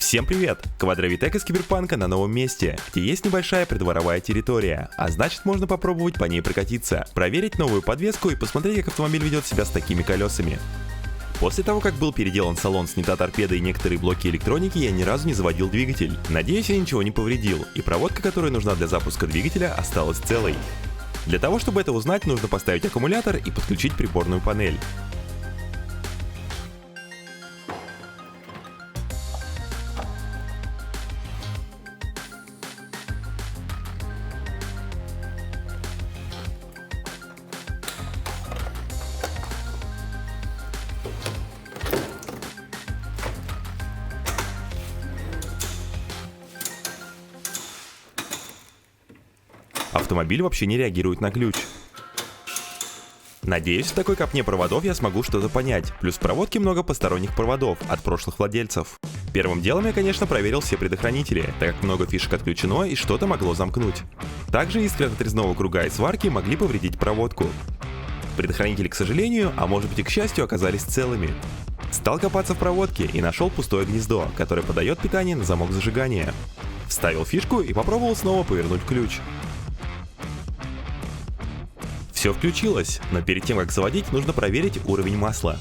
Всем привет! Квадровитек из Киберпанка на новом месте, где есть небольшая придворовая территория, а значит можно попробовать по ней прокатиться, проверить новую подвеску и посмотреть, как автомобиль ведет себя с такими колесами. После того, как был переделан салон, снята торпеда и некоторые блоки электроники, я ни разу не заводил двигатель. Надеюсь, я ничего не повредил, и проводка, которая нужна для запуска двигателя, осталась целой. Для того, чтобы это узнать, нужно поставить аккумулятор и подключить приборную панель. Автомобиль вообще не реагирует на ключ. Надеюсь, в такой копне проводов я смогу что-то понять, плюс в проводке много посторонних проводов от прошлых владельцев. Первым делом я, конечно, проверил все предохранители, так как много фишек отключено и что-то могло замкнуть. Также искры от отрезного круга и сварки могли повредить проводку. Предохранители, к сожалению, а может быть и к счастью, оказались целыми. Стал копаться в проводке и нашел пустое гнездо, которое подает питание на замок зажигания. Вставил фишку и попробовал снова повернуть ключ. Все включилось, но перед тем как заводить, нужно проверить уровень масла.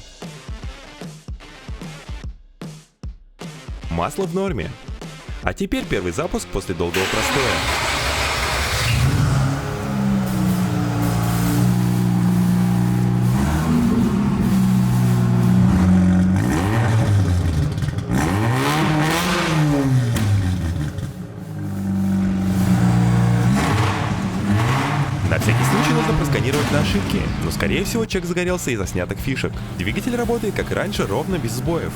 Масло в норме. А теперь первый запуск после долгого простоя. На всякий случай нужно просканировать на ошибки, но скорее всего чек загорелся из-за снятых фишек. Двигатель работает как и раньше, ровно без сбоев.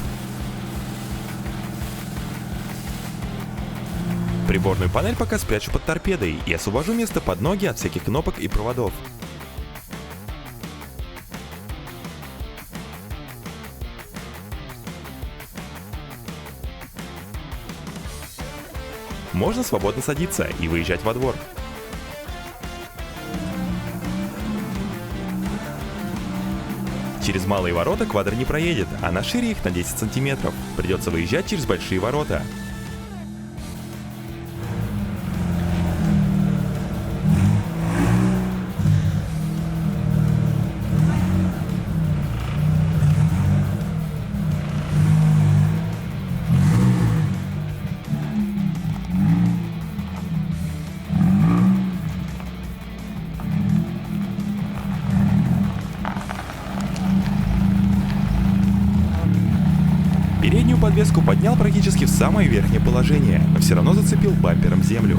Приборную панель пока спрячу под торпедой и освобожу место под ноги от всяких кнопок и проводов. Можно свободно садиться и выезжать во двор. Через малые ворота квадр не проедет, а на шире их на 10 сантиметров. Придется выезжать через большие ворота. Переднюю подвеску поднял практически в самое верхнее положение, но все равно зацепил бампером землю.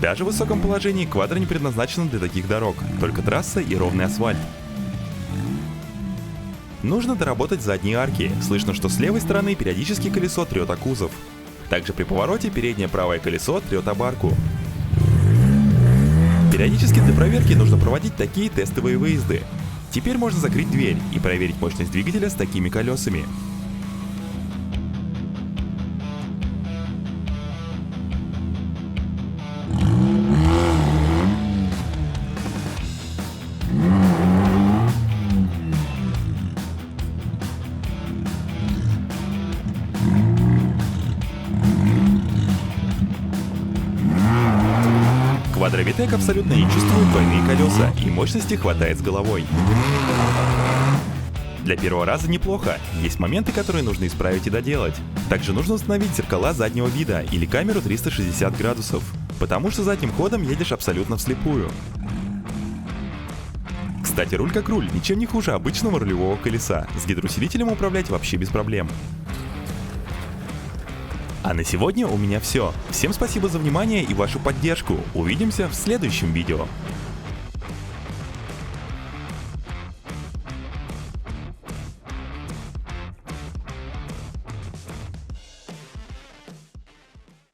Даже в высоком положении квадро не предназначена для таких дорог, только трасса и ровный асфальт. Нужно доработать задние арки, слышно, что с левой стороны периодически колесо трет о кузов. Также при повороте переднее правое колесо трет об арку. Периодически для проверки нужно проводить такие тестовые выезды. Теперь можно закрыть дверь и проверить мощность двигателя с такими колесами. Квадровитек абсолютно не чувствует двойные колеса и мощности хватает с головой. Для первого раза неплохо, есть моменты, которые нужно исправить и доделать. Также нужно установить зеркала заднего вида или камеру 360 градусов, потому что задним ходом едешь абсолютно вслепую. Кстати, руль как руль, ничем не хуже обычного рулевого колеса, с гидроусилителем управлять вообще без проблем. А на сегодня у меня все. Всем спасибо за внимание и вашу поддержку. Увидимся в следующем видео.